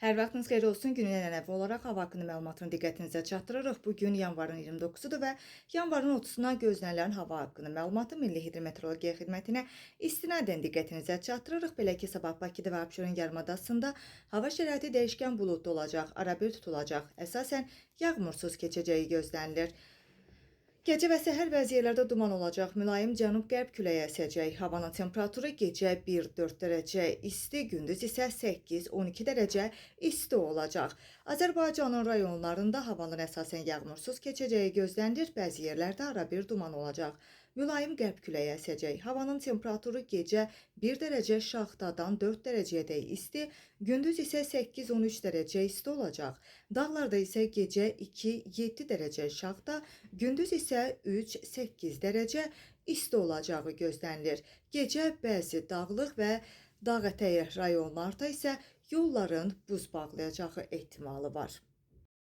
Hər vaxtınız xeyir olsun. Günün ənənəvi olaraq hava haqqında məlumatını diqqətinizə çatdırırıq. Bugün yanvarın 29-udur və yanvarın 30-una gözlənilən hava haqqında məlumatı Milli Hidrometeorologiya Xidmətinə istinadən diqqətinizə çatdırırıq. Belə ki, sabah Bakıda və Abşeron yarımadasında hava şəraiti dəyişkən buludlu olacaq, arabir tutulacaq. Əsasən yağmursuz keçəcəyi gözlənilir. Gecə və səhər bəzi yerlərdə duman olacaq, mülayim cənub-qərb küləyi əsəcək. Havanın temperaturu gecə 1-4 dərəcə isti, gündüz isə 8-12 dərəcə isti olacaq. Azərbaycanın rayonlarında havanın əsasən yağmursuz keçəcəyi gözlənilir, bəzi yerlərdə arabir duman olacaq. Mülayim qərb küləyi əsəcək. Havanın temperaturu gecə 1 dərəcə şaxtadan 4 dərəcəyədək isti, gündüz isə 8-13 dərəcə isti olacaq. Dağlarda isə gecə 2-7 dərəcə şaxta, gündüz isə 3-8 dərəcə isti olacağı gözlənilir. Gecə bəzi dağlıq və dağ ətəyi rayonlarda isə yolların buz bağlayacağı ehtimalı var.